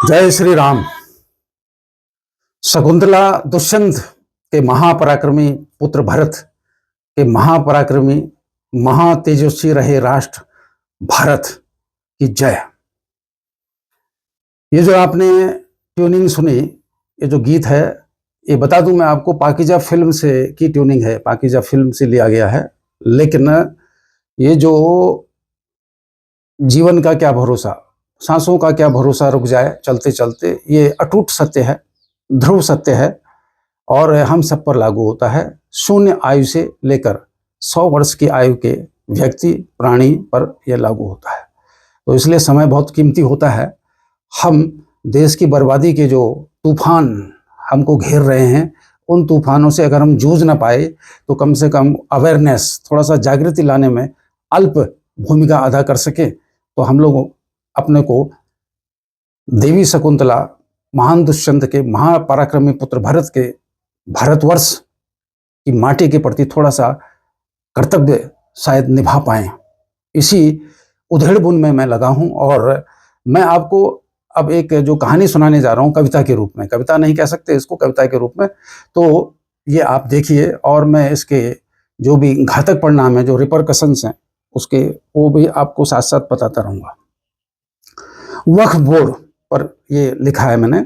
जय श्री राम। शकुंतला दुष्यंत के महापराक्रमी पुत्र भरत के महापराक्रमी महातेजस्वी रहे राष्ट्र भारत की जय। ये जो आपने ट्यूनिंग सुनी, ये जो गीत है, ये बता दूं मैं आपको, पाकीजा फिल्म से की ट्यूनिंग है, पाकीजा फिल्म से लिया गया है। लेकिन ये जो जीवन का क्या भरोसा, सांसों का क्या भरोसा, रुक जाए चलते चलते, ये अटूट सत्य है, ध्रुव सत्य है और हम सब पर लागू होता है। शून्य आयु से लेकर 100 वर्ष की आयु के व्यक्ति प्राणी पर यह लागू होता है। तो इसलिए समय बहुत कीमती होता है। हम देश की बर्बादी के जो तूफान हमको घेर रहे हैं, उन तूफानों से अगर हम जूझ ना पाए तो कम से कम अवेयरनेस, थोड़ा सा जागृति लाने में अल्प भूमिका अदा कर सके, तो हम लोग अपने को देवी शकुंतला, महान दुष्यंत के महापराक्रमी पुत्र भरत के भारतवर्ष की माटी के प्रति थोड़ा सा कर्तव्य शायद निभा पाएं, इसी उधेड़ बुन में मैं लगा हूं। और मैं आपको अब एक जो कहानी सुनाने जा रहा हूं, कविता के रूप में, कविता नहीं कह सकते इसको, कविता के रूप में, तो ये आप देखिए और मैं इसके जो भी घातक परिणाम है, जो रिपरकशंस हैं उसके, वो भी आपको साथ साथ बताता रहूंगा। वक्फ बोर्ड पर ये लिखा है मैंने।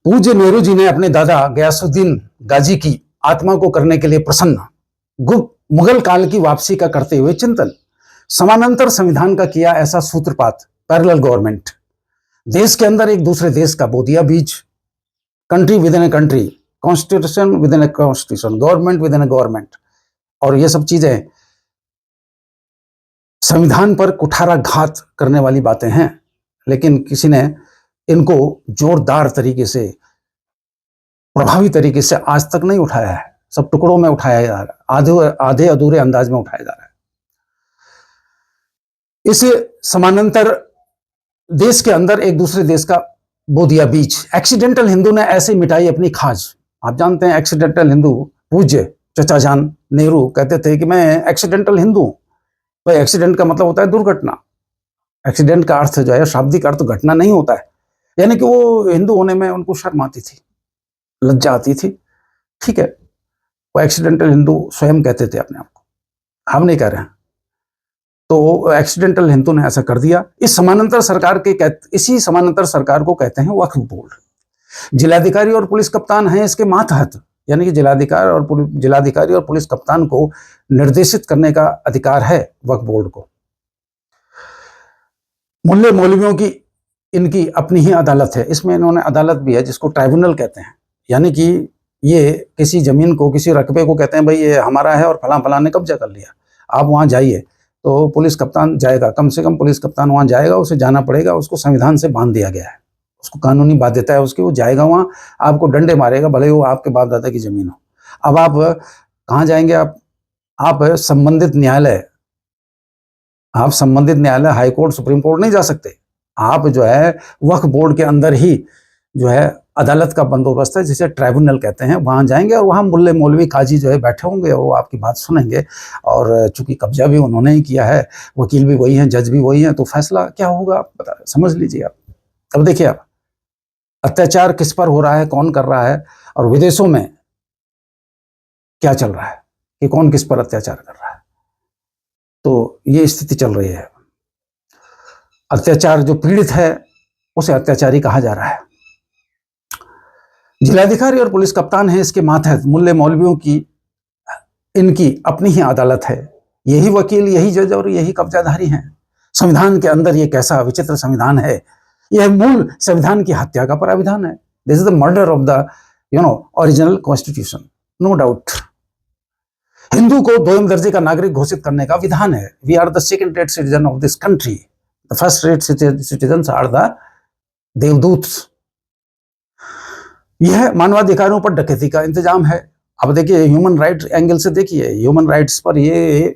पूज्य नेहरू जी ने अपने दादा गयासुद्दीन गाजी की आत्मा को करने के लिए प्रसन्न मुगल काल की वापसी का करते हुए चिंतन, समानांतर संविधान का किया ऐसा सूत्रपात, पैरेलल गवर्नमेंट, देश के अंदर एक दूसरे देश का बो दिया बीज, country with in a country, constitution with in a constitution, government with in A government, और ये सब चीजें संविधान पर कुठाराघात करने वाली बातें हैं। लेकिन किसी ने इनको जोरदार तरीके से, प्रभावी तरीके से आज तक नहीं उठाया है। सब टुकड़ों में उठाया जा रहा है, आधे अधूरे अंदाज में उठाया जा रहा है। इस समानांतर देश के अंदर एक दूसरे देश का बो दिया बीज। एक्सीडेंटल हिंदू ने ऐसे मिटाई अपनी खाज। आप जानते हैं एक्सीडेंटल हिंदू, पूज्य चचा जान नेहरू कहते थे कि मैं एक्सीडेंटल हिंदू हूं। भाई, एक्सीडेंट का मतलब होता है दुर्घटना। एक्सीडेंट का अर्थ जो है, शाब्दिक अर्थ घटना नहीं होता है। यानी कि वो हिंदू होने में उनको शर्म आती थी, लज्जा आती थी। ठीक है, वो एक्सीडेंटल हिंदू स्वयं कहते थे अपने आप को, हम नहीं कह रहे हैं। तो एक्सीडेंटल हिंदू ने ऐसा कर दिया। इसी समानांतर सरकार को कहते हैं वक्फ बोर्ड। जिलाधिकारी और पुलिस कप्तान हैं इसके मातहत, यानी कि जिलाधिकारी और पुलिस कप्तान को निर्देशित करने का अधिकार है वक्फ बोर्ड को। मुल्ले मौलवियों की इनकी अपनी ही अदालत है। इसमें इन्होंने अदालत भी है जिसको ट्राइब्यूनल कहते हैं। यानी कि ये किसी जमीन को, किसी रकबे को कहते हैं भाई ये हमारा है और फलां ने कब्जा कर लिया, आप वहां जाइए, तो पुलिस कप्तान जाएगा, कम से कम पुलिस कप्तान वहां जाएगा, उसे जाना पड़ेगा, उसको संविधान से बांध दिया गया है, उसको कानूनी बाध्यता है उसकी, वो जाएगा वहां, आपको डंडे मारेगा, भले वो आपके बाप दादा की जमीन हो। अब आप कहाँ जाएंगे? आप संबंधित न्यायालय, हाई कोर्ट, सुप्रीम कोर्ट नहीं जा सकते। आप जो है वक्फ बोर्ड के अंदर ही जो है अदालत का बंदोबस्त है, जिसे ट्राइब्यूनल कहते हैं, वहां जाएंगे और वहां मुल्ले मौलवी काजी जो है बैठे होंगे और वो आपकी बात सुनेंगे। और चूंकि कब्जा भी उन्होंने ही किया है, वकील भी वही हैं, जज भी वही हैं, तो फैसला क्या होगा आप समझ लीजिए। आप अब देखिए, आप अत्याचार किस पर हो रहा है, कौन कर रहा है, और विदेशों में क्या चल रहा है कि कौन किस पर अत्याचार कर रहा है। तो ये स्थिति चल रही है। अत्याचार, जो पीड़ित है उसे अत्याचारी कहा जा रहा है। जिलाधिकारी और पुलिस कप्तान है इसके मातहत, मुल्ले मौलवियों की इनकी अपनी ही अदालत है। यही वकील, यही जज और यही कब्जाधारी हैं। संविधान के अंदर ये कैसा विचित्र संविधान है। यह मूल संविधान की हत्या का प्राविधान है। This is the murder of the original constitution, no doubt. Hindu को 2वें दर्जे का नागरिक घोषित करने का विधान है। We are the second rate citizen of this country, the first rate citizens are the devdoots. यह मानवाधिकारों पर डकैती का इंतजाम है। अब देखिए, ह्यूमन राइट एंगल से देखिए, ह्यूमन राइट्स पर ये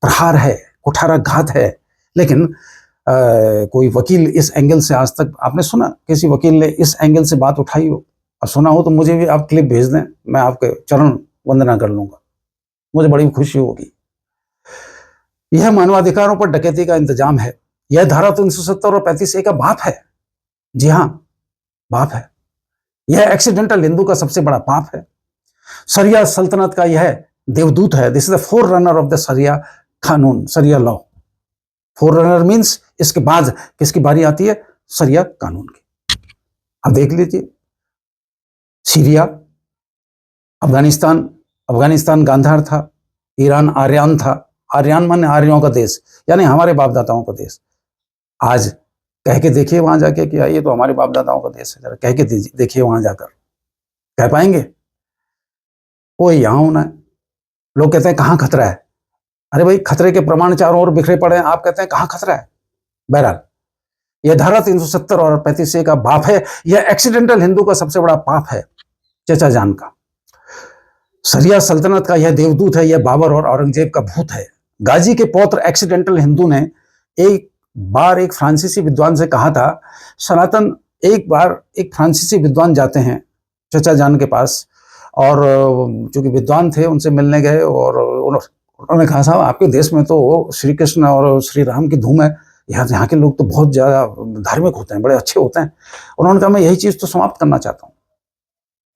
प्रहार है, कुठाराघात है। लेकिन कोई वकील इस एंगल से, आज तक आपने सुना किसी वकील ने इस एंगल से बात उठाई हो? अब सुना हो तो मुझे भी आप क्लिप भेज दें, मैं आपके चरण वंदना कर लूंगा, मुझे बड़ी खुशी होगी। यह मानवाधिकारों पर डकैती का इंतजाम है। यह धारा 370 और 35A का बाप है। जी हाँ, बाप है। यह एक्सीडेंटल हिंदू का सबसे बड़ा पाप है। शरिया सल्तनत का यह देवदूत है। This is the forerunner of the sharia कानून, sharia law. Forerunner means इसके बाद किसकी बारी आती है? शरिया कानून की। अब देख लीजिए, सीरिया, अफगानिस्तान, अफगानिस्तान गांधार था, ईरान आर्यान था। आर्यान माने आर्यों का देश, यानी हमारे बाप दादाओं का देश। आज कह के देखिए वहां जाके कि ये तो हमारे बाप दादाओं का देश है, जरा कह के देखिए वहां जाकर, कह पाएंगे? वो यहां होना है। लोग कहते हैं कहां खतरा है। अरे भाई, खतरे के प्रमाण चारों ओर बिखरे पड़े हैं, आप कहते हैं कहां खतरा है। बहरहाल, यह धारा 370 और 35A का बाप है। यह एक्सीडेंटल हिंदू का सबसे बड़ा पाप है, चचा जान का। शरिया सल्तनत का यह देवदूत है। यह बाबर और औरंगजेब का भूत है। गाजी के पौत्र एक्सीडेंटल हिंदू ने एक बार एक फ्रांसीसी विद्वान से कहा था, सनातन, एक बार एक फ्रांसीसी विद्वान जाते हैं चचा जान के पास, और चूंकि विद्वान थे उनसे मिलने गए, और उन्होंने कहा, साहब आपके देश में तो श्री कृष्ण और श्री राम की धूम है, यहाँ के लोग तो बहुत ज्यादा धार्मिक होते हैं, बड़े अच्छे होते हैं। उन्होंने कहा, मैं यही चीज तो समाप्त करना चाहता हूँ।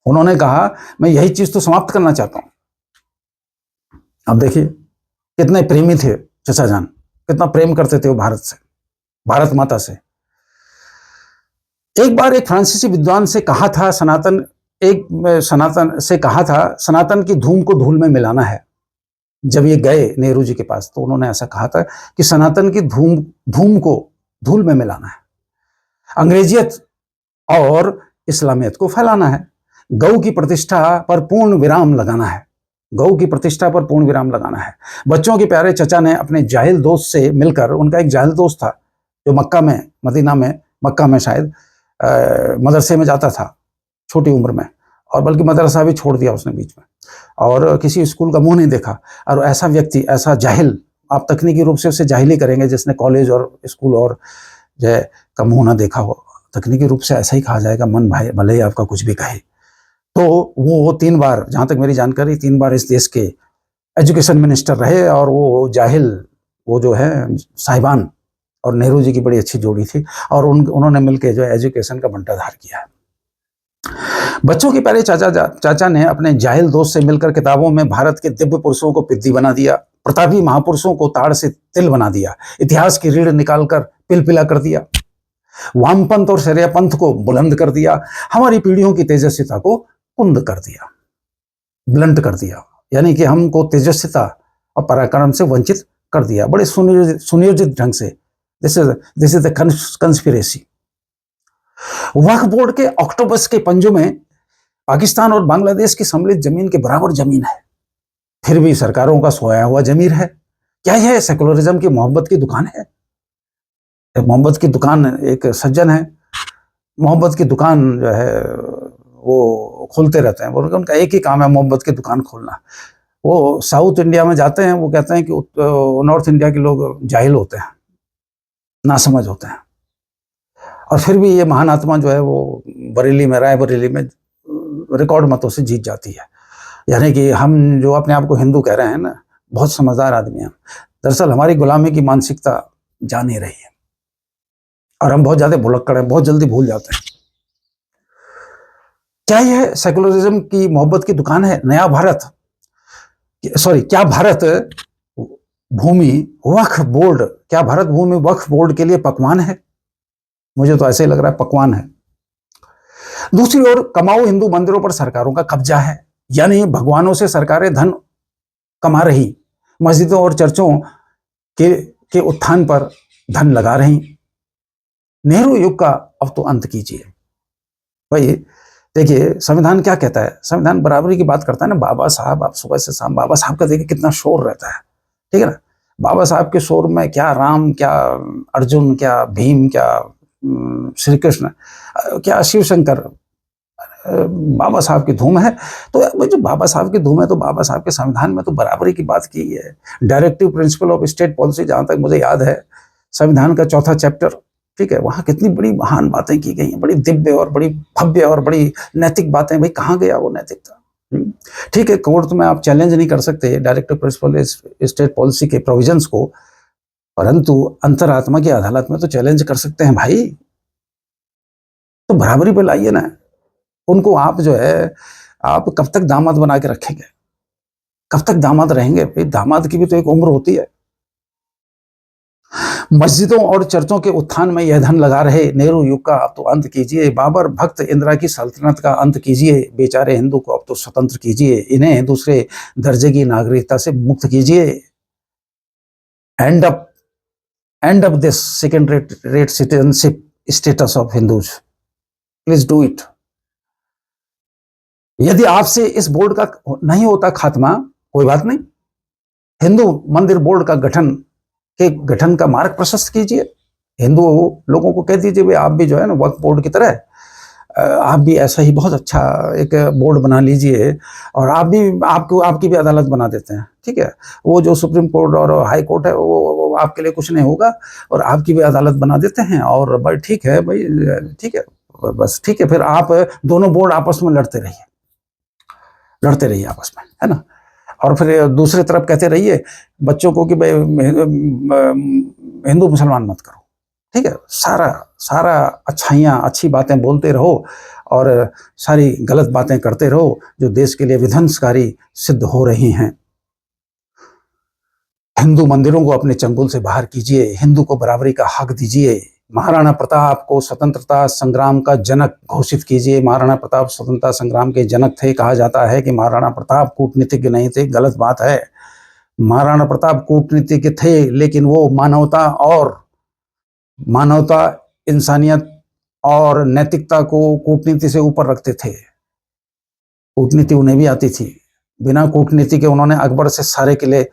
उन्होंने कहा, मैं यही चीज तो समाप्त करना चाहता हूँ। अब देखिए कितने प्रेमी थे चचा जान, कितना प्रेम करते थे वो भारत से, भारत माता से। एक बार एक फ्रांसीसी विद्वान से कहा था, सनातन से कहा था, सनातन की धूम को धूल में मिलाना है। जब ये गए नेहरू जी के पास तो उन्होंने ऐसा कहा था कि सनातन की धूम को धूल में मिलाना है, अंग्रेजियत और इस्लामियत को फैलाना है, गौ की प्रतिष्ठा पर पूर्ण विराम लगाना है, गौ की प्रतिष्ठा पर पूर्ण विराम लगाना है। बच्चों के प्यारे चचा ने अपने जाहिल दोस्त से मिलकर, उनका एक जाहिल दोस्त था जो मक्का में, मदीना में, मक्का में शायद मदरसे में जाता था छोटी उम्र में, और बल्कि मदरसा भी छोड़ दिया उसने बीच में, और किसी स्कूल का मुंह नहीं देखा। और ऐसा व्यक्ति, ऐसा जाहिल, आप तकनीकी रूप से उसे जाहिल ही करेंगे जिसने कॉलेज और स्कूल और जो है का मुंह ना देखा हो, तकनीकी रूप से ऐसा ही कहा जाएगा, मन भाई भले ही आपका कुछ भी कहे। तो वो 3 बार, जहां तक मेरी जानकारी, 3 बार इस देश के एजुकेशन मिनिस्टर रहे, और वो जाहिल, वो जो है साहिबान और नेहरू जी की बड़ी अच्छी जोड़ी थी, और उन्होंने मिलकर जो है एजुकेशन का बंटाधार किया है। बच्चों के प्यारे चाचा ने अपने जाहिल दोस्त से मिलकर किताबों में भारत के दिव्य पुरुषों को पिद्दी बना दिया, प्रतापी महापुरुषों को ताड़ से तिल बना दिया, इतिहास की रीढ़ निकालकर पिलपिला कर दिया, वामपंथ और शरियापंथ को बुलंद कर दिया, हमारी पीढ़ियों की तेजस्विता को कुंद कर दिया, ब्लंट कर दिया, यानी कि हमको तेजस्विता और पराक्रम से वंचित कर दिया, बड़े सुनियोजित ढंग से। This is the conspiracy. Waqf board के ऑक्टोपस के पंजों में पाकिस्तान और बांग्लादेश की सम्मिलित जमीन के बराबर जमीन है, फिर भी सरकारों का सोया हुआ जमीर है। क्या यह सेकुलरिज्म की मोहब्बत की दुकान है? मोहब्बत की दुकान, एक सज्जन है, मोहब्बत की दुकान जो है वो खोलते रहते हैं, उनका एक ही काम है मोहब्बत की दुकान खोलना। वो साउथ इंडिया में जाते हैं, वो कहते हैं कि नॉर्थ इंडिया के लोग जाहिल होते हैं, नासमझ होते हैं, और फिर भी ये महान आत्मा जो है वो बरेली में, रायबरेली में रिकॉर्ड मतों से जीत जाती है। यानी कि हम जो अपने आप को हिंदू कह रहे हैं ना, बहुत समझदार आदमी हैं, दरअसल हमारी गुलामी की मानसिकता जा नहीं रही है, और हम बहुत ज्यादा भुलक्कड़ हैं, बहुत जल्दी भूल जाते हैं। क्या यह सेकुलरिज्म की मोहब्बत की दुकान है? नया भारत, सॉरी, क्या भारत भूमि वक्फ बोर्ड, क्या भारत भूमि वक्फ बोर्ड के लिए पकवान है? मुझे तो ऐसे ही लग रहा है पकवान है। दूसरी ओर कमाऊ हिंदू मंदिरों पर सरकारों का कब्जा है, यानी भगवानों से सरकारें धन कमा रही, मस्जिदों और चर्चों के उत्थान पर धन लगा रही। नेहरू युग का अब तो अंत कीजिए भाई। देखिए संविधान क्या कहता है, संविधान बराबरी की बात करता है ना। बाबा साहब, आप सुबह से शाम बाबा साहब का देखिए कितना शोर रहता है, ठीक है ना। बाबा साहब के शोर में क्या राम, क्या अर्जुन, क्या भीम, क्या श्री कृष्ण, क्या शिव शंकर, बाबा साहब की धूम है। तो जो बाबा साहब की धूम है, तो बाबा साहब के संविधान में तो बराबरी की बात की है। Directive principle of state policy, जहां तक मुझे याद है, संविधान का 4था चैप्टर, ठीक है, वहां कितनी बड़ी महान बातें की गई हैं, बड़ी दिव्य और बड़ी भव्य और बड़ी नैतिक बातें। भाई कहाँ गया वो नैतिकता? ठीक है, कोर्ट में आप चैलेंज नहीं कर सकते डायरेक्टिव प्रिंसिपल स्टेट पॉलिसी के प्रोविजंस को, परंतु अंतरात्मा की अदालत में तो चैलेंज कर सकते हैं भाई, तो बराबरी पे लाइए ना उनको। आप जो है, आप कब तक दामाद बना के रखेंगे, कब तक दामाद रहेंगे? भाई दामाद की भी तो एक उम्र होती है। मस्जिदों और चर्चों के उत्थान में यह धन लगा रहे नेहरू युग का अब तो अंत कीजिए। बाबर भक्त इंदिरा की सल्तनत का अंत कीजिए। बेचारे हिंदू को अब तो स्वतंत्र कीजिए। इन्हें दूसरे दर्जे की नागरिकता से मुक्त कीजिए। And up this second rate citizenship status of Hindus, please do it. यदि आपसे इस बोर्ड का नहीं होता खात्मा, कोई बात नहीं, हिंदू मंदिर बोर्ड का गठन का मार्ग प्रशस्त कीजिए। हिंदू लोगों को कह दीजिए भाई आप भी जो है ना वक्फ बोर्ड की तरह आप भी ऐसा ही बहुत अच्छा एक बोर्ड बना लीजिए, और आप भी आपकी भी अदालत बना देते हैं, ठीक है। वो जो सुप्रीम कोर्ट और हाई कोर्ट है वो आपके लिए कुछ नहीं होगा, और आपकी भी अदालत बना देते हैं, और भाई ठीक है भाई, ठीक है, बस ठीक है। फिर आप दोनों बोर्ड आपस में लड़ते रहिए आपस में, है ना। और फिर दूसरी तरफ कहते रहिए बच्चों को कि भाई हिंदू मुसलमान मत करो, ठीक है। सारा अच्छी बातें बोलते रहो और सारी गलत बातें करते रहो जो देश के लिए विध्वंसकारी सिद्ध हो रही हैं। हिंदू मंदिरों को अपने चंगुल से बाहर कीजिए। हिंदू को बराबरी का हक दीजिए। महाराणा प्रताप को स्वतंत्रता संग्राम का जनक घोषित कीजिए। महाराणा प्रताप स्वतंत्रता संग्राम के जनक थे। कहा जाता है कि महाराणा प्रताप कूटनीतिज्ञ नहीं थे, गलत बात है। महाराणा प्रताप कूटनीतिज्ञ थे, लेकिन वो मानवता, इंसानियत और नैतिकता को कूटनीति से ऊपर रखते थे। कूटनीति उन्हें भी आती थी। बिना कूटनीति के उन्होंने अकबर से सारे किले,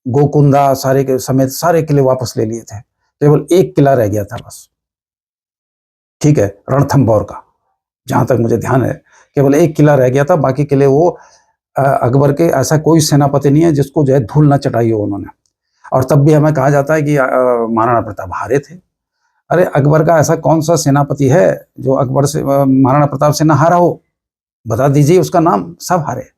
गोकुंदा सारे के समेत सारे किले वापस ले लिए थे। केवल एक किला रह गया था बस, ठीक है, रणथंभौर का, जहां तक मुझे ध्यान है केवल एक किला रह गया था। बाकी किले वो अकबर के, ऐसा कोई सेनापति नहीं है जिसको जो है धूल न चटाई हो उन्होंने। और तब भी हमें कहा जाता है कि महाराणा प्रताप हारे थे। अरे अकबर का ऐसा कौन सा सेनापति है जो अकबर से, महाराणा प्रताप से ना हारा हो? बता दीजिए उसका नाम। सब हारे।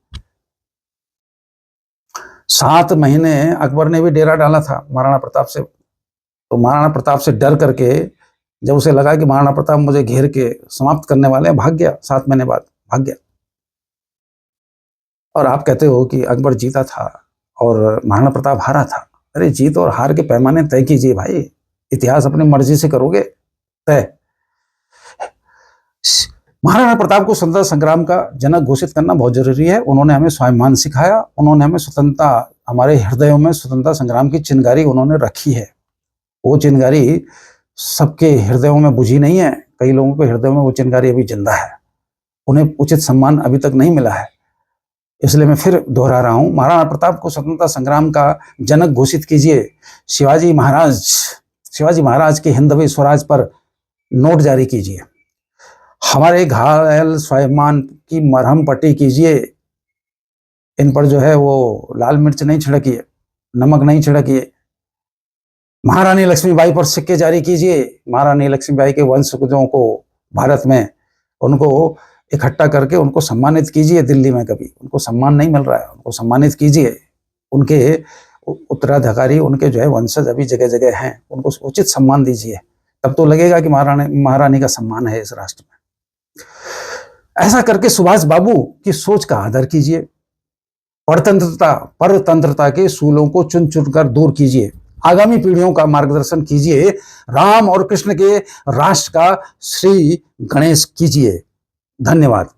7 महीने अकबर ने भी डेरा डाला था महाराणा प्रताप से। तो महाराणा प्रताप से डर करके जब उसे लगा कि महाराणा प्रताप मुझे घेर के समाप्त करने वाले हैं, भाग गया। 7 महीने बाद भाग गया। और आप कहते हो कि अकबर जीता था और महाराणा प्रताप हारा था। अरे जीत और हार के पैमाने तय कीजिए भाई। इतिहास अपनी मर्जी से करोगे तय। महाराणा प्रताप को स्वतंत्रता संग्राम का जनक घोषित करना बहुत जरूरी है। उन्होंने हमें स्वाभिमान सिखाया। उन्होंने हमें स्वतंत्रता, हमारे हृदयों में स्वतंत्रता संग्राम की चिंगारी उन्होंने रखी है। वो चिंगारी सबके हृदयों में बुझी नहीं है। कई लोगों के हृदयों में वो चिंगारी अभी जिंदा है। उन्हें उचित सम्मान अभी तक नहीं मिला है। इसलिए मैं फिर दोहरा रहा हूं, महाराणा प्रताप को स्वतंत्रता संग्राम का जनक घोषित कीजिए। शिवाजी महाराज के हिंदवी स्वराज पर नोट जारी कीजिए। हमारे घायल स्वाभिमान की मरहम पट्टी कीजिए। इन पर जो है वो लाल मिर्च नहीं छिड़किए, नमक नहीं छिड़किए। महारानी लक्ष्मीबाई पर सिक्के जारी कीजिए। महारानी लक्ष्मीबाई के वंशजों को भारत में उनको इकट्ठा करके उनको सम्मानित कीजिए। दिल्ली में कभी उनको सम्मान नहीं मिल रहा है, उनको सम्मानित कीजिए। उनके उत्तराधिकारी, उनके जो है वंशज अभी जगह जगह हैं, उनको उचित सम्मान दीजिए। तब तो लगेगा कि महारानी का सम्मान है इस राष्ट्र में। ऐसा करके सुभाष बाबू की सोच का आदर कीजिए। परतंत्रता के सूलों को चुन चुन कर दूर कीजिए। आगामी पीढ़ियों का मार्गदर्शन कीजिए। राम और कृष्ण के राष्ट्र का श्री गणेश कीजिए। धन्यवाद।